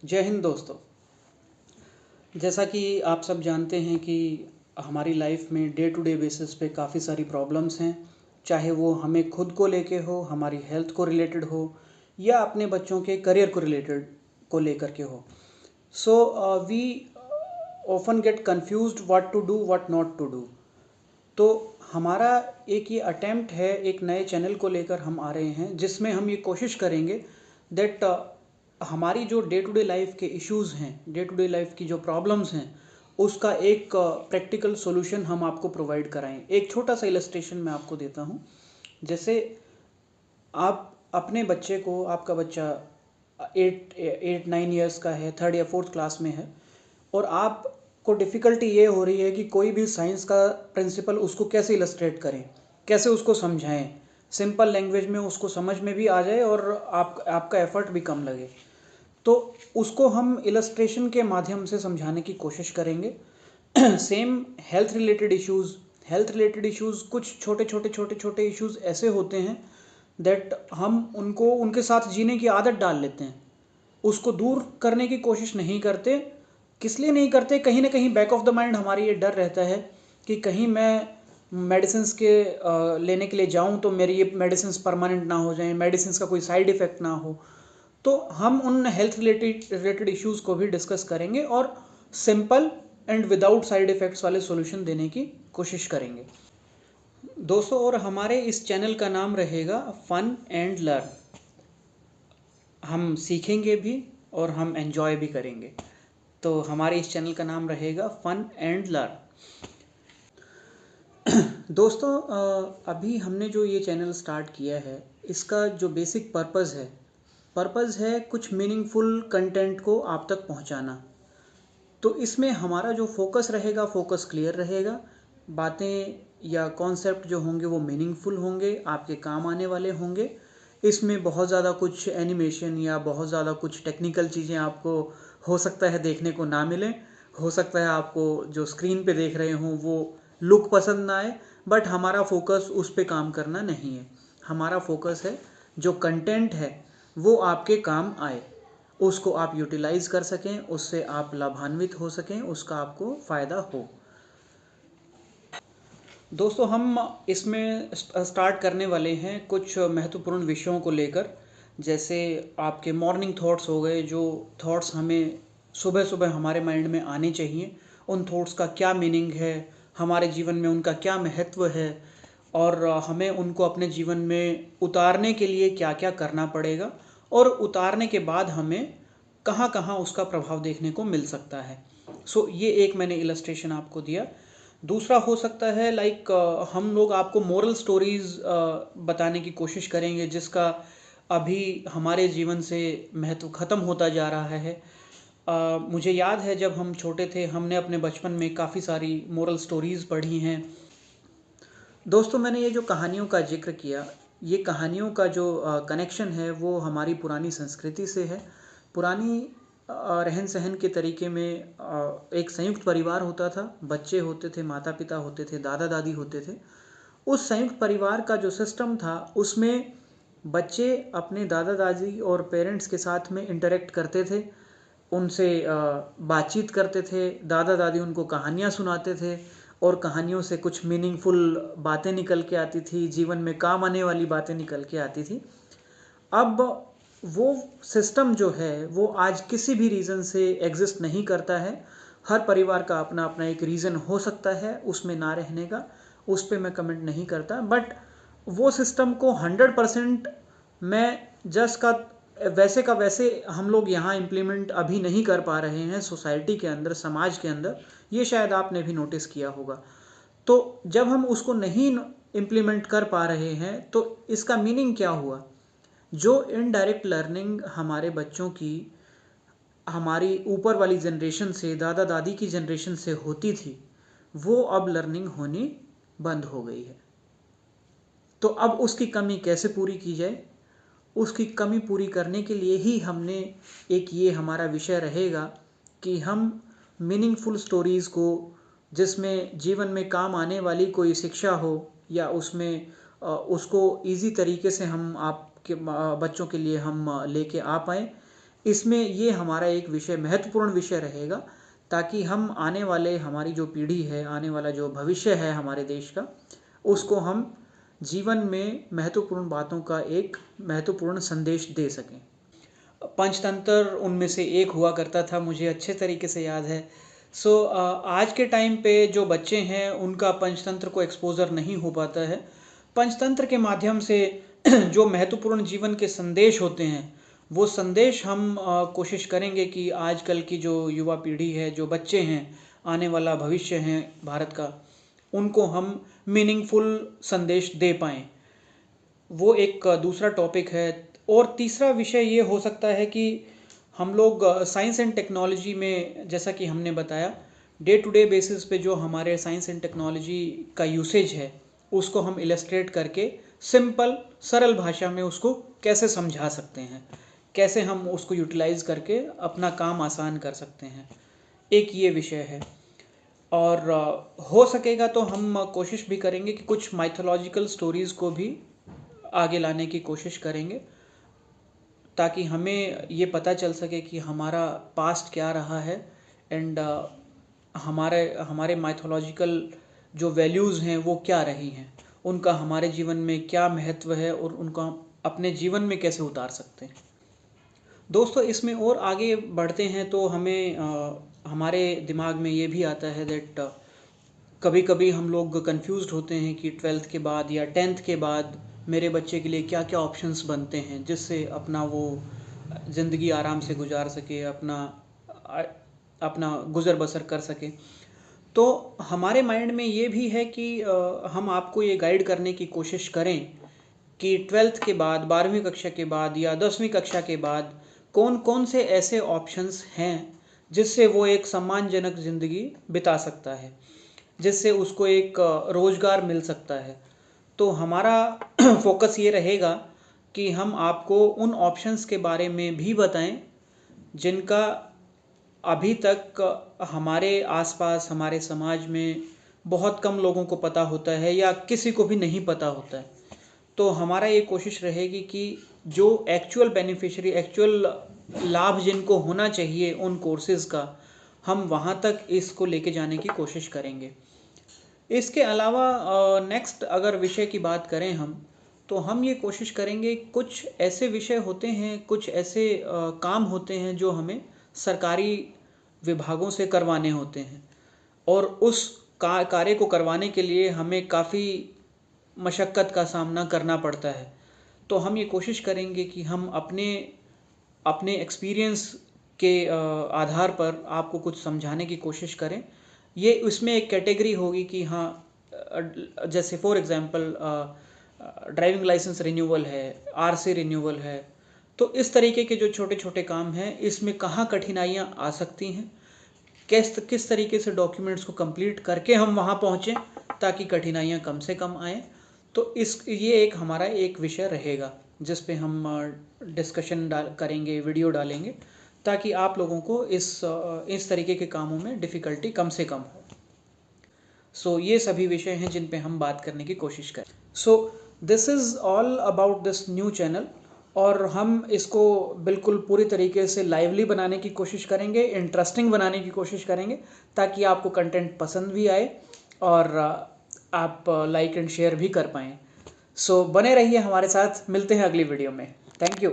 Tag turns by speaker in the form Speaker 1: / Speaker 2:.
Speaker 1: जय हिंद दोस्तों। जैसा कि आप सब जानते हैं कि हमारी लाइफ में डे टू डे बेसिस पे काफ़ी सारी प्रॉब्लम्स हैं, चाहे वो हमें खुद को लेके हो, हमारी हेल्थ को रिलेटेड हो या अपने बच्चों के करियर को रिलेटेड को लेकर के हो। So we often get confused what to do what not to do. तो हमारा एक ये अटेम्प्ट है, एक नए चैनल को लेकर हम आ रहे हैं जिसमें हम ये कोशिश करेंगे दैट हमारी जो डे टू डे लाइफ के इश्यूज़ हैं, डे टू डे लाइफ की जो प्रॉब्लम्स हैं, उसका एक प्रैक्टिकल सॉल्यूशन हम आपको प्रोवाइड कराएं। एक छोटा सा इलस्ट्रेशन मैं आपको देता हूं। जैसे आप अपने बच्चे को, आपका बच्चा 8-9 ईयर्स का है, थर्ड या फोर्थ क्लास में है, और आपको डिफ़िकल्टी ये हो रही है कि कोई भी साइंस का प्रिंसिपल उसको कैसे इलस्ट्रेट करें, कैसे उसको समझाएं, सिंपल लैंग्वेज में उसको समझ में भी आ जाए और आपका एफर्ट भी कम लगे। तो उसको हम इलस्ट्रेशन के माध्यम से समझाने की कोशिश करेंगे। सेम हेल्थ रिलेटेड इश्यूज़ कुछ छोटे छोटे इश्यूज़ ऐसे होते हैं दैट हम उनको उनके साथ जीने की आदत डाल लेते हैं, उसको दूर करने की कोशिश नहीं करते। किस लिए नहीं करते? कहीं ना कहीं बैक ऑफ द माइंड हमारी ये डर रहता है कि कहीं मैं मेडिसिन्स के लेने के लिए जाऊं तो मेरी ये मेडिसिन्स परमानेंट ना हो जाएं, मेडिसिन्स का कोई साइड इफ़ेक्ट ना हो। तो हम उन हेल्थ रिलेटेड इश्यूज़ को भी डिस्कस करेंगे और simple and without side effects वाले सॉल्यूशन देने की कोशिश करेंगे दोस्तों। और हमारे इस चैनल का नाम रहेगा फन एंड लर्न। हम सीखेंगे भी और हम एंजॉय भी करेंगे। तो हमारे इस चैनल का नाम रहेगा फन एंड लर्न। दोस्तों, अभी हमने जो ये चैनल स्टार्ट किया है, इसका जो बेसिक पर्पज़ है कुछ मीनिंगफुल कंटेंट को आप तक पहुंचाना। तो इसमें हमारा जो फोकस रहेगा, फोकस क्लियर रहेगा। बातें या कॉन्सेप्ट जो होंगे वो मीनिंगफुल होंगे, आपके काम आने वाले होंगे। इसमें बहुत ज़्यादा कुछ एनिमेशन या बहुत ज़्यादा कुछ टेक्निकल चीज़ें आपको हो सकता है देखने को ना मिलें। हो सकता है आपको जो स्क्रीन पे देख रहे हों वो लुक पसंद ना आए, बट हमारा फोकस उस पे काम करना नहीं है। हमारा फोकस है जो कंटेंट है वो आपके काम आए, उसको आप यूटिलाइज कर सकें, उससे आप लाभान्वित हो सकें, उसका आपको फ़ायदा हो। दोस्तों, हम इसमें स्टार्ट करने वाले हैं कुछ महत्वपूर्ण विषयों को लेकर। जैसे आपके मॉर्निंग थॉट्स हो गए, जो थॉट्स हमें सुबह सुबह हमारे माइंड में आने चाहिए, उन थॉट्स का क्या मीनिंग है, हमारे जीवन में उनका क्या महत्व है, और हमें उनको अपने जीवन में उतारने के लिए क्या क्या करना पड़ेगा, और उतारने के बाद हमें कहाँ कहाँ उसका प्रभाव देखने को मिल सकता है। सो ये एक मैंने इलस्ट्रेशन आपको दिया। दूसरा हो सकता है लाइक हम लोग आपको मोरल स्टोरीज़ बताने की कोशिश करेंगे, जिसका अभी हमारे जीवन से महत्व ख़त्म होता जा रहा है। मुझे याद है जब हम छोटे थे, हमने अपने बचपन में काफ़ी सारी मोरल स्टोरीज़ पढ़ी हैं। दोस्तों, मैंने ये जो कहानियों का जिक्र किया, ये कहानियों का जो कनेक्शन है वो हमारी पुरानी संस्कृति से है। पुरानी रहन सहन के तरीके में एक संयुक्त परिवार होता था, बच्चे होते थे, माता पिता होते थे, दादा दादी होते थे। उस संयुक्त परिवार का जो सिस्टम था उसमें बच्चे अपने दादा दादी और पेरेंट्स के साथ में इंटरेक्ट करते थे, उनसे बातचीत करते थे, दादा दादी उनको कहानियाँ सुनाते थे, और कहानियों से कुछ मीनिंगफुल बातें निकल के आती थी, जीवन में काम आने वाली बातें निकल के आती थी। अब वो सिस्टम जो है वो आज किसी भी रीज़न से एग्जिस्ट नहीं करता है। हर परिवार का अपना अपना एक रीज़न हो सकता है उसमें ना रहने का, उस पर मैं कमेंट नहीं करता। बट वो सिस्टम को 100% मैं जस्ट का वैसे हम लोग यहाँ इम्प्लीमेंट अभी नहीं कर पा रहे हैं सोसाइटी के अंदर, समाज के अंदर। ये शायद आपने भी नोटिस किया होगा। तो जब हम उसको नहीं इम्प्लीमेंट कर पा रहे हैं तो इसका मीनिंग क्या हुआ? जो इनडायरेक्ट लर्निंग हमारे बच्चों की हमारी ऊपर वाली जनरेशन से, दादा दादी की जनरेशन से होती थी, वो अब लर्निंग होनी बंद हो गई है। तो अब उसकी कमी कैसे पूरी की जाए? उसकी कमी पूरी करने के लिए ही हमने एक ये हमारा विषय रहेगा कि हम मीनिंगफुल स्टोरीज़ को, जिसमें जीवन में काम आने वाली कोई शिक्षा हो, या उसमें उसको इजी तरीके से हम आपके बच्चों के लिए हम लेके आ पाएँ। इसमें ये हमारा एक विषय महत्वपूर्ण विषय रहेगा, ताकि हम आने वाले हमारी जो पीढ़ी है, आने वाला जो भविष्य है हमारे देश का, उसको हम जीवन में महत्वपूर्ण बातों का एक महत्वपूर्ण संदेश दे सकें। पंचतंत्र उनमें से एक हुआ करता था, मुझे अच्छे तरीके से याद है। आज के टाइम पे जो बच्चे हैं उनका पंचतंत्र को एक्सपोज़र नहीं हो पाता है। पंचतंत्र के माध्यम से जो महत्वपूर्ण जीवन के संदेश होते हैं, वो संदेश हम कोशिश करेंगे कि आजकल की जो युवा पीढ़ी है, जो बच्चे हैं, आने वाला भविष्य है भारत का, उनको हम मीनिंगफुल संदेश दे पाएँ। वो एक दूसरा टॉपिक है। और तीसरा विषय ये हो सकता है कि हम लोग साइंस एंड टेक्नोलॉजी में, जैसा कि हमने बताया, डे टू डे बेसिस पे जो हमारे साइंस एंड टेक्नोलॉजी का यूसेज है, उसको हम इलस्ट्रेट करके सिंपल सरल भाषा में उसको कैसे समझा सकते हैं, कैसे हम उसको यूटिलाइज़ करके अपना काम आसान कर सकते हैं, एक ये विषय है। और हो सकेगा तो हम कोशिश भी करेंगे कि कुछ माइथोलॉजिकल स्टोरीज़ को भी आगे लाने की कोशिश करेंगे, ताकि हमें ये पता चल सके कि हमारा पास्ट क्या रहा है, एंड हमारे हमारे माइथोलॉजिकल जो वैल्यूज़ हैं वो क्या रही हैं, उनका हमारे जीवन में क्या महत्व है और उनका हम अपने जीवन में कैसे उतार सकते हैं। दोस्तों, इसमें और आगे बढ़ते हैं तो हमें हमारे दिमाग में ये भी आता है दैट कभी कभी हम लोग कंफ्यूज्ड होते हैं कि 12th के बाद या 10th के बाद मेरे बच्चे के लिए क्या क्या ऑप्शंस बनते हैं, जिससे अपना वो ज़िंदगी आराम से गुजार सके, अपना गुज़र बसर कर सके। तो हमारे माइंड में ये भी है कि हम आपको ये गाइड करने की कोशिश करें कि 12th के बाद, 12वीं कक्षा के बाद या 10वीं कक्षा के बाद कौन कौन से ऐसे ऑप्शंस हैं जिससे वो एक सम्मानजनक ज़िंदगी बिता सकता है, जिससे उसको एक रोज़गार मिल सकता है। तो हमारा फोकस ये रहेगा कि हम आपको उन ऑप्शंस के बारे में भी बताएं जिनका अभी तक हमारे आसपास, हमारे समाज में बहुत कम लोगों को पता होता है या किसी को भी नहीं पता होता है। तो हमारा ये कोशिश रहेगी कि जो एक्चुअल बेनिफिशियरी, एक्चुअल लाभ जिनको होना चाहिए उन कोर्सेज़ का, हम वहाँ तक इसको लेके जाने की कोशिश करेंगे। इसके अलावा नेक्स्ट अगर विषय की बात करें हम, तो हम ये कोशिश करेंगे, कुछ ऐसे विषय होते हैं, कुछ ऐसे काम होते हैं जो हमें सरकारी विभागों से करवाने होते हैं, और उस कार्य को करवाने के लिए हमें काफ़ी मशक्क़त का सामना करना पड़ता है। तो हम ये कोशिश करेंगे कि हम अपने अपने एक्सपीरियंस के आधार पर आपको कुछ समझाने की कोशिश करें। ये उसमें एक कैटेगरी होगी कि हाँ, जैसे for example driving licence renewal है, आरसी रिन्यूअल है। तो इस तरीके के जो छोटे छोटे काम हैं, इसमें कहाँ कठिनाइयाँ आ सकती हैं, किस तरीके से डॉक्यूमेंट्स को कंप्लीट करके हम वहाँ पहुँचें ताकि कठिनाइयाँ कम से कम आएँ। तो ये एक हमारा एक विषय रहेगा जिस पे हम डिस्कशन करेंगे, वीडियो डालेंगे, ताकि आप लोगों को इस तरीके के कामों में डिफ़िकल्टी कम से कम हो। ये सभी विषय हैं जिन पे हम बात करने की कोशिश करें। This is all about this new channel, और हम इसको बिल्कुल पूरी तरीके से लाइवली बनाने की कोशिश करेंगे, इंटरेस्टिंग बनाने की कोशिश करेंगे, ताकि आपको कंटेंट पसंद भी आए और आप लाइक एंड शेयर भी कर पाएँ। बने रहिए हमारे साथ, मिलते हैं अगली वीडियो में। Thank you.